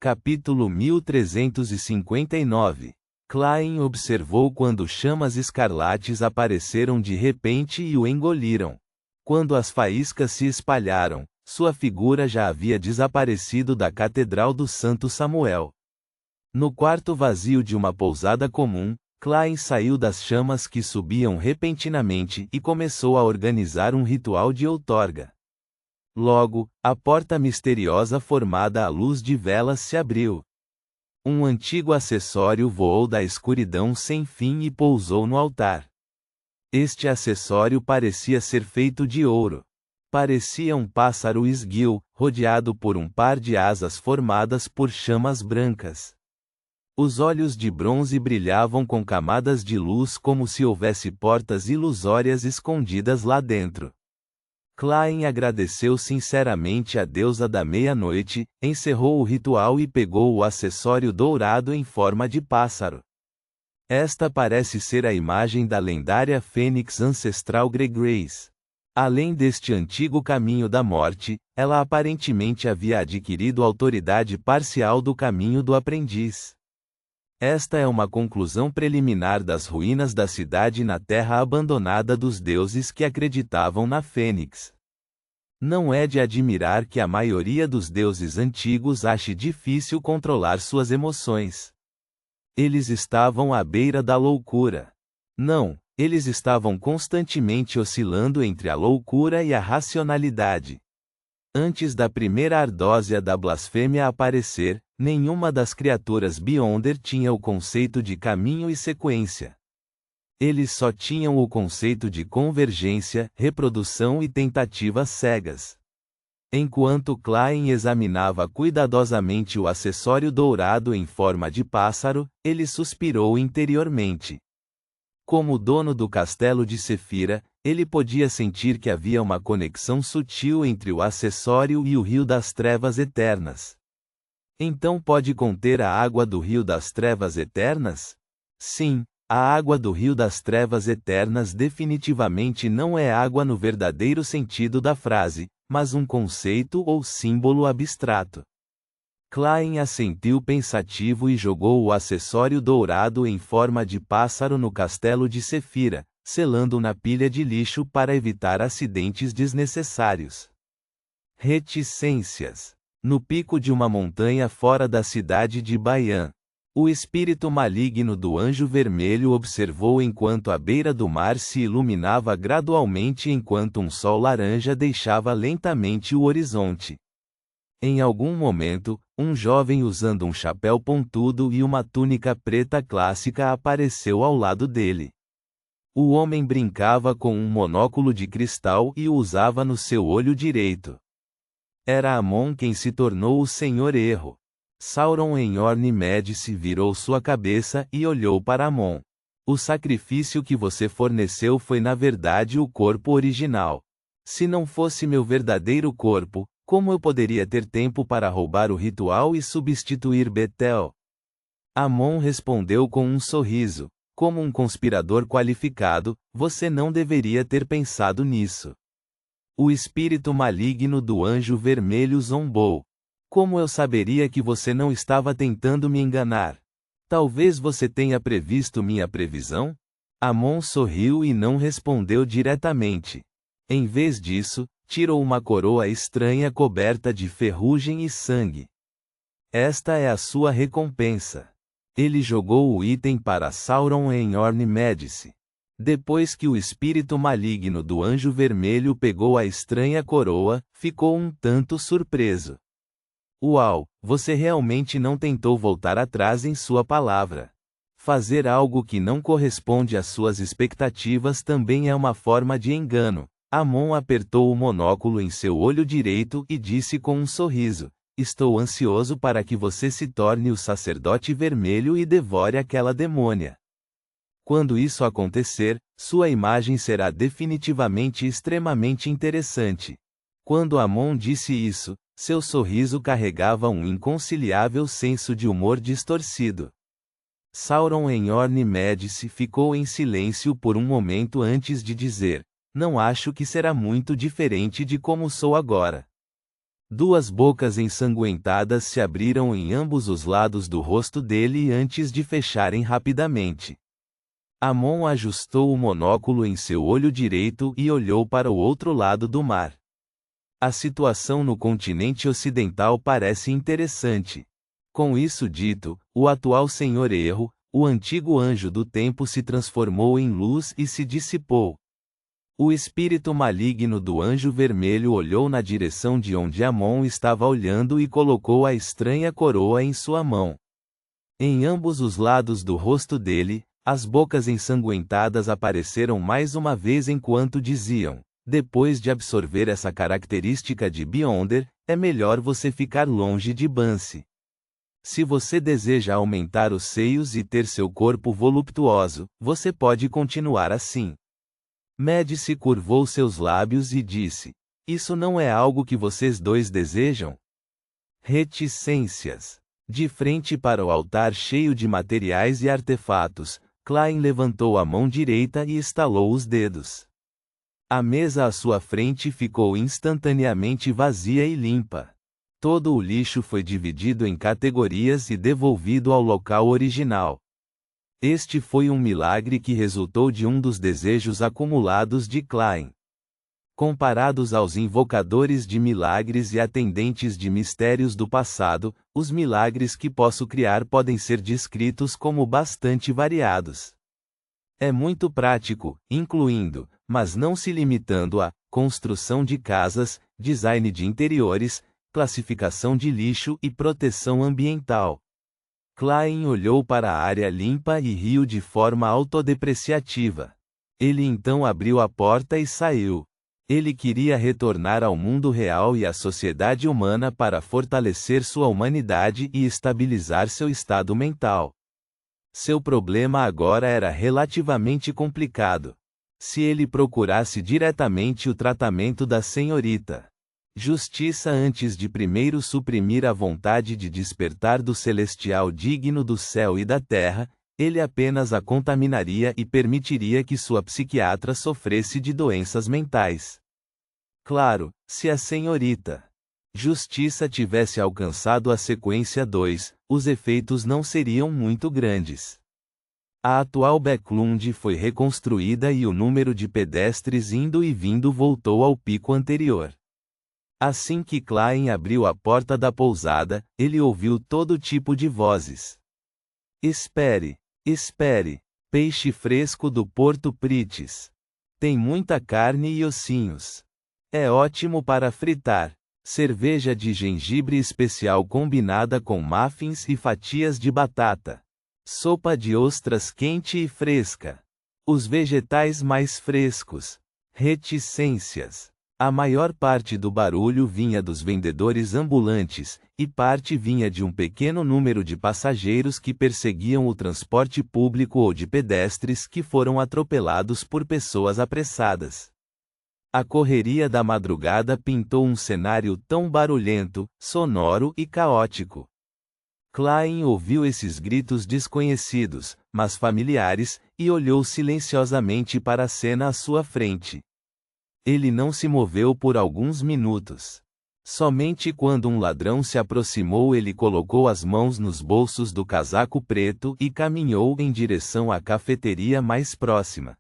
Capítulo 1359. Klein observou quando chamas escarlates apareceram de repente e o engoliram. Quando as faíscas se espalharam, sua figura já havia desaparecido da Catedral do Santo Samuel. No quarto vazio de uma pousada comum, Klein saiu das chamas que subiam repentinamente e começou a organizar um ritual de outorga. Logo, a porta misteriosa formada à luz de velas se abriu. Um antigo acessório voou da escuridão sem fim e pousou no altar. Este acessório parecia ser feito de ouro. Parecia um pássaro esguio, rodeado por um par de asas formadas por chamas brancas. Os olhos de bronze brilhavam com camadas de luz como se houvesse portas ilusórias escondidas lá dentro. Klein agradeceu sinceramente a deusa da meia-noite, encerrou o ritual e pegou o acessório dourado em forma de pássaro. Esta parece ser a imagem da lendária fênix ancestral Greygrace. Além deste antigo caminho da morte, ela aparentemente havia adquirido autoridade parcial do caminho do aprendiz. Esta é uma conclusão preliminar das ruínas da cidade na terra abandonada dos deuses que acreditavam na fênix. Não é de admirar que a maioria dos deuses antigos ache difícil controlar suas emoções. Eles estavam à beira da loucura. Não, eles estavam constantemente oscilando entre a loucura e a racionalidade. Antes da primeira ardósia da blasfêmia aparecer, nenhuma das criaturas Beyonder tinha o conceito de caminho e sequência. Eles só tinham o conceito de convergência, reprodução e tentativas cegas. Enquanto Klein examinava cuidadosamente o acessório dourado em forma de pássaro, ele suspirou interiormente. Como dono do castelo de Sefira, ele podia sentir que havia uma conexão sutil entre o acessório e o Rio das Trevas Eternas. Então pode conter a água do Rio das Trevas Eternas? Sim, a água do Rio das Trevas Eternas definitivamente não é água no verdadeiro sentido da frase, mas um conceito ou símbolo abstrato. Klein assentiu pensativo e jogou o acessório dourado em forma de pássaro no castelo de Sefira, selando na pilha de lixo para evitar acidentes desnecessários. Reticências. No pico de uma montanha fora da cidade de Baian, o espírito maligno do Anjo Vermelho observou enquanto a beira do mar se iluminava gradualmente enquanto um sol laranja deixava lentamente o horizonte. Em algum momento, um jovem usando um chapéu pontudo e uma túnica preta clássica apareceu ao lado dele. O homem brincava com um monóculo de cristal e o usava no seu olho direito. Era Amon quem se tornou o Senhor Erro. Sauron em Orne-Médici virou sua cabeça e olhou para Amon. O sacrifício que você forneceu foi na verdade o corpo original. Se não fosse meu verdadeiro corpo, como eu poderia ter tempo para roubar o ritual e substituir Betel? Amon respondeu com um sorriso. Como um conspirador qualificado, você não deveria ter pensado nisso. O espírito maligno do Anjo Vermelho zombou. Como eu saberia que você não estava tentando me enganar? Talvez você tenha previsto minha previsão? Amon sorriu e não respondeu diretamente. Em vez disso, tirou uma coroa estranha coberta de ferrugem e sangue. Esta é a sua recompensa. Ele jogou o item para Sauron em Orne-Médici. Depois que o espírito maligno do Anjo Vermelho pegou a estranha coroa, ficou um tanto surpreso. Uau, você realmente não tentou voltar atrás em sua palavra. Fazer algo que não corresponde às suas expectativas também é uma forma de engano. Amon apertou o monóculo em seu olho direito e disse com um sorriso: estou ansioso para que você se torne o sacerdote vermelho e devore aquela demônia. Quando isso acontecer, sua imagem será definitivamente extremamente interessante. Quando Amon disse isso, seu sorriso carregava um inconciliável senso de humor distorcido. Sauron em Orne-Médici ficou em silêncio por um momento antes de dizer: não acho que será muito diferente de como sou agora. Duas bocas ensanguentadas se abriram em ambos os lados do rosto dele antes de fecharem rapidamente. Amon ajustou o monóculo em seu olho direito e olhou para o outro lado do mar. A situação no continente ocidental parece interessante. Com isso dito, o atual Senhor Erro, o antigo anjo do tempo, se transformou em luz e se dissipou. O espírito maligno do anjo vermelho olhou na direção de onde Amon estava olhando e colocou a estranha coroa em sua mão. Em ambos os lados do rosto dele, as bocas ensanguentadas apareceram mais uma vez enquanto diziam: depois de absorver essa característica de Beyonder, é melhor você ficar longe de Bansi. Se você deseja aumentar os seios e ter seu corpo voluptuoso, você pode continuar assim. Médici curvou seus lábios e disse: isso não é algo que vocês dois desejam? Reticências. De frente para o altar cheio de materiais e artefatos, Klein levantou a mão direita e estalou os dedos. A mesa à sua frente ficou instantaneamente vazia e limpa. Todo o lixo foi dividido em categorias e devolvido ao local original. Este foi um milagre que resultou de um dos desejos acumulados de Klein. Comparados aos invocadores de milagres e atendentes de mistérios do passado, os milagres que posso criar podem ser descritos como bastante variados. É muito prático, incluindo, mas não se limitando a, construção de casas, design de interiores, classificação de lixo e proteção ambiental. Klein olhou para a área limpa e riu de forma autodepreciativa. Ele então abriu a porta e saiu. Ele queria retornar ao mundo real e à sociedade humana para fortalecer sua humanidade e estabilizar seu estado mental. Seu problema agora era relativamente complicado. Se ele procurasse diretamente o tratamento da senhorita Justiça antes de primeiro suprimir a vontade de despertar do celestial digno do céu e da terra, ele apenas a contaminaria e permitiria que sua psiquiatra sofresse de doenças mentais. Claro, se a senhorita Justiça tivesse alcançado a sequência 2, os efeitos não seriam muito grandes. A atual Backlund foi reconstruída e o número de pedestres indo e vindo voltou ao pico anterior. Assim que Klein abriu a porta da pousada, ele ouviu todo tipo de vozes. Espere, espere, peixe fresco do Porto Pritis. Tem muita carne e ossinhos. É ótimo para fritar. Cerveja de gengibre especial combinada com muffins e fatias de batata. Sopa de ostras quente e fresca. Os vegetais mais frescos. Reticências. A maior parte do barulho vinha dos vendedores ambulantes, e parte vinha de um pequeno número de passageiros que perseguiam o transporte público ou de pedestres que foram atropelados por pessoas apressadas. A correria da madrugada pintou um cenário tão barulhento, sonoro e caótico. Klein ouviu esses gritos desconhecidos, mas familiares, e olhou silenciosamente para a cena à sua frente. Ele não se moveu por alguns minutos. Somente quando um ladrão se aproximou ele colocou as mãos nos bolsos do casaco preto e caminhou em direção à cafeteria mais próxima.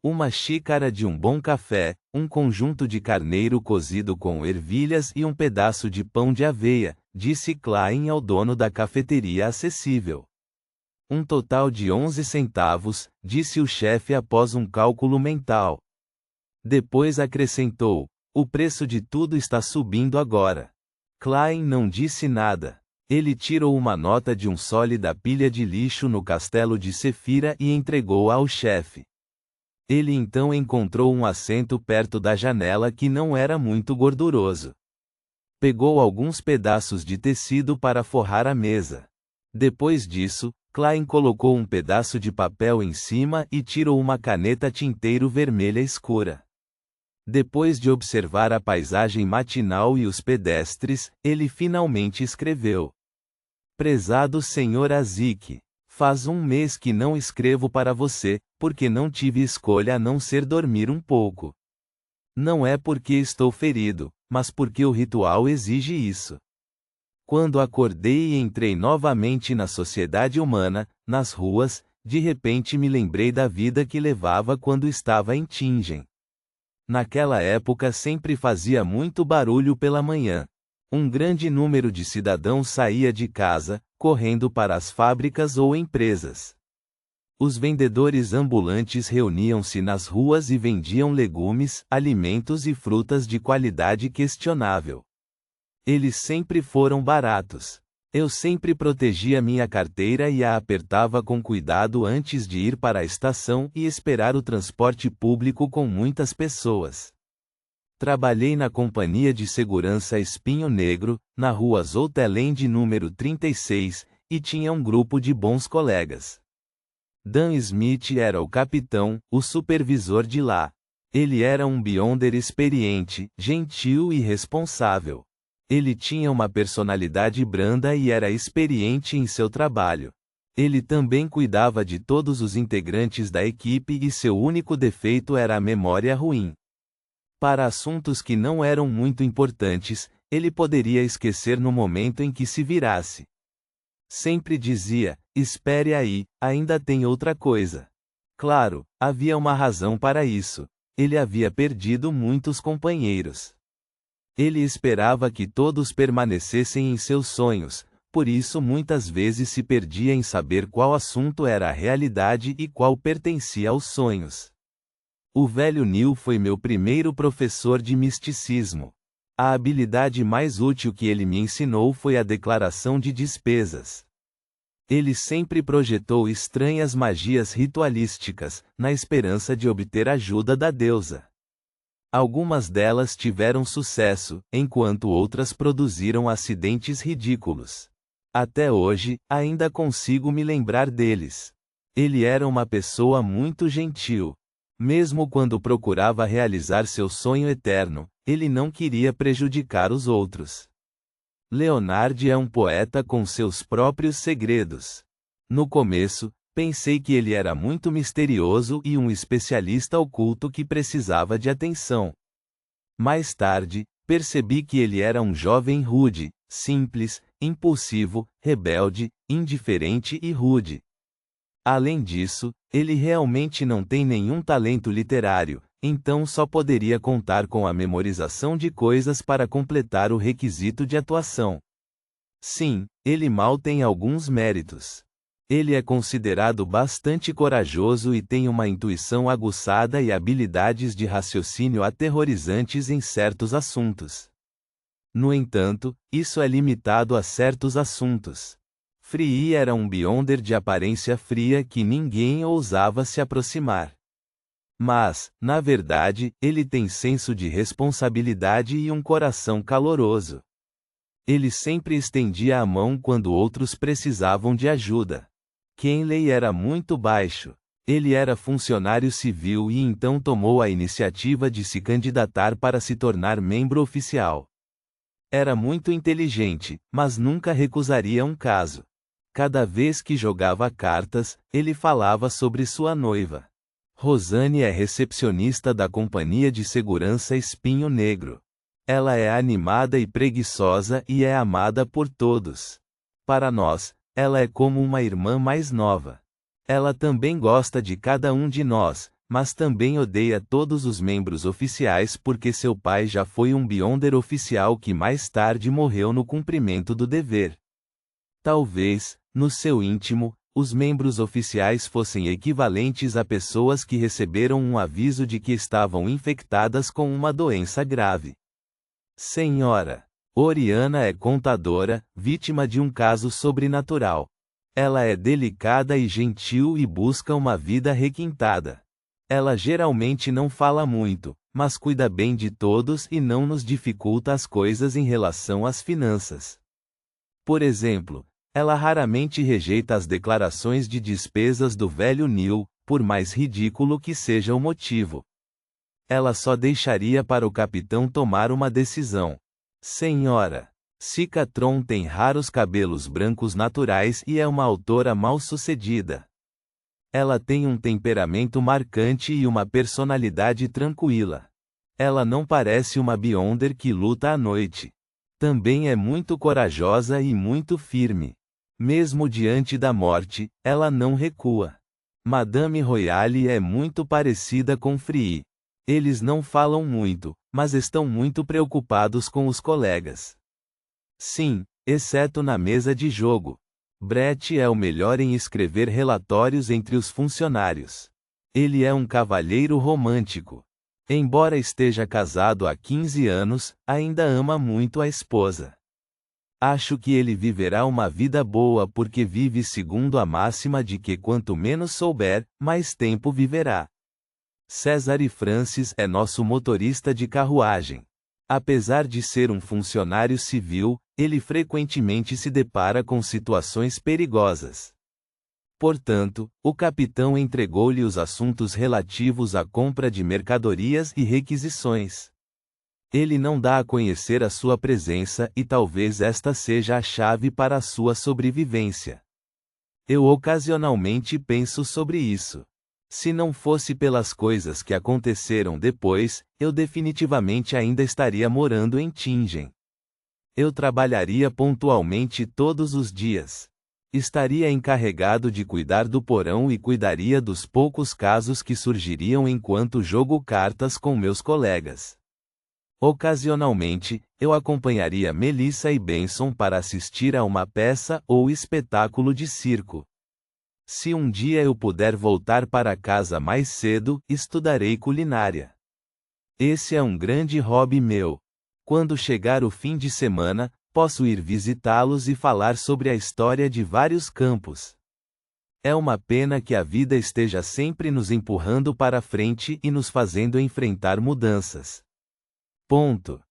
Uma xícara de um bom café, um conjunto de carneiro cozido com ervilhas e um pedaço de pão de aveia, disse Klein ao dono da cafeteria acessível. Um total de 11 centavos, disse o chefe após um cálculo mental. Depois acrescentou: o preço de tudo está subindo agora. Klein não disse nada. Ele tirou uma nota de um sole da pilha de lixo no castelo de Sefira e entregou-a ao chefe. Ele então encontrou um assento perto da janela que não era muito gorduroso. Pegou alguns pedaços de tecido para forrar a mesa. Depois disso, Klein colocou um pedaço de papel em cima e tirou uma caneta tinteiro vermelha escura. Depois de observar a paisagem matinal e os pedestres, ele finalmente escreveu: Prezado Sr. Azik, faz um mês que não escrevo para você, porque não tive escolha a não ser dormir um pouco. Não é porque estou ferido, mas porque o ritual exige isso. Quando acordei e entrei novamente na sociedade humana, nas ruas, de repente me lembrei da vida que levava quando estava em Tingen. Naquela época sempre fazia muito barulho pela manhã. Um grande número de cidadãos saía de casa, correndo para as fábricas ou empresas. Os vendedores ambulantes reuniam-se nas ruas e vendiam legumes, alimentos e frutas de qualidade questionável. Eles sempre foram baratos. Eu sempre protegia minha carteira e a apertava com cuidado antes de ir para a estação e esperar o transporte público com muitas pessoas. Trabalhei na companhia de segurança Espinho Negro, na rua Zoutelende número 36, e tinha um grupo de bons colegas. Dan Smith era o capitão, o supervisor de lá. Ele era um beyonder experiente, gentil e responsável. Ele tinha uma personalidade branda e era experiente em seu trabalho. Ele também cuidava de todos os integrantes da equipe e seu único defeito era a memória ruim. Para assuntos que não eram muito importantes, ele poderia esquecer no momento em que se virasse. Sempre dizia: espere aí, ainda tem outra coisa. Claro, havia uma razão para isso. Ele havia perdido muitos companheiros. Ele esperava que todos permanecessem em seus sonhos, por isso muitas vezes se perdia em saber qual assunto era a realidade e qual pertencia aos sonhos. O velho Neil foi meu primeiro professor de misticismo. A habilidade mais útil que ele me ensinou foi a declaração de despesas. Ele sempre projetou estranhas magias ritualísticas, na esperança de obter ajuda da deusa. Algumas delas tiveram sucesso, enquanto outras produziram acidentes ridículos. Até hoje, ainda consigo me lembrar deles. Ele era uma pessoa muito gentil. Mesmo quando procurava realizar seu sonho eterno, ele não queria prejudicar os outros. Leonard é um poeta com seus próprios segredos. No começo, pensei que ele era muito misterioso e um especialista oculto que precisava de atenção. Mais tarde, percebi que ele era um jovem rude, simples, impulsivo, rebelde, indiferente e rude. Além disso, ele realmente não tem nenhum talento literário, então só poderia contar com a memorização de coisas para completar o requisito de atuação. Sim, ele mal tem alguns méritos. Ele é considerado bastante corajoso e tem uma intuição aguçada e habilidades de raciocínio aterrorizantes em certos assuntos. No entanto, isso é limitado a certos assuntos. Free era um beyonder de aparência fria que ninguém ousava se aproximar. Mas, na verdade, ele tem senso de responsabilidade e um coração caloroso. Ele sempre estendia a mão quando outros precisavam de ajuda. Kenley era muito baixo. Ele era funcionário civil e então tomou a iniciativa de se candidatar para se tornar membro oficial. Era muito inteligente, mas nunca recusaria um caso. Cada vez que jogava cartas, ele falava sobre sua noiva. Rosane é recepcionista da companhia de segurança Espinho Negro. Ela é animada e preguiçosa e é amada por todos. Para nós, ela é como uma irmã mais nova. Ela também gosta de cada um de nós, mas também odeia todos os membros oficiais porque seu pai já foi um beyonder oficial que mais tarde morreu no cumprimento do dever. Talvez, no seu íntimo, os membros oficiais fossem equivalentes a pessoas que receberam um aviso de que estavam infectadas com uma doença grave. Senhora Oriana é contadora, vítima de um caso sobrenatural. Ela é delicada e gentil e busca uma vida requintada. Ela geralmente não fala muito, mas cuida bem de todos e não nos dificulta as coisas em relação às finanças. Por exemplo, ela raramente rejeita as declarações de despesas do velho Neil, por mais ridículo que seja o motivo. Ela só deixaria para o capitão tomar uma decisão. Senhora Cicatron tem raros cabelos brancos naturais e é uma autora mal-sucedida. Ela tem um temperamento marcante e uma personalidade tranquila. Ela não parece uma Beyonder que luta à noite. Também é muito corajosa e muito firme. Mesmo diante da morte, ela não recua. Madame Royale é muito parecida com Free. Eles não falam muito, mas estão muito preocupados com os colegas. Sim, exceto na mesa de jogo. Brett é o melhor em escrever relatórios entre os funcionários. Ele é um cavalheiro romântico. Embora esteja casado há 15 anos, ainda ama muito a esposa. Acho que ele viverá uma vida boa porque vive segundo a máxima de que quanto menos souber, mais tempo viverá. César Francis é nosso motorista de carruagem. Apesar de ser um funcionário civil, ele frequentemente se depara com situações perigosas. Portanto, o capitão entregou-lhe os assuntos relativos à compra de mercadorias e requisições. Ele não dá a conhecer a sua presença e talvez esta seja a chave para a sua sobrevivência. Eu ocasionalmente penso sobre isso. Se não fosse pelas coisas que aconteceram depois, eu definitivamente ainda estaria morando em Tingen. Eu trabalharia pontualmente todos os dias. Estaria encarregado de cuidar do porão e cuidaria dos poucos casos que surgiriam enquanto jogo cartas com meus colegas. Ocasionalmente, eu acompanharia Melissa e Benson para assistir a uma peça ou espetáculo de circo. Se um dia eu puder voltar para casa mais cedo, estudarei culinária. Esse é um grande hobby meu. Quando chegar o fim de semana, posso ir visitá-los e falar sobre a história de vários campos. É uma pena que a vida esteja sempre nos empurrando para frente e nos fazendo enfrentar mudanças. Ponto.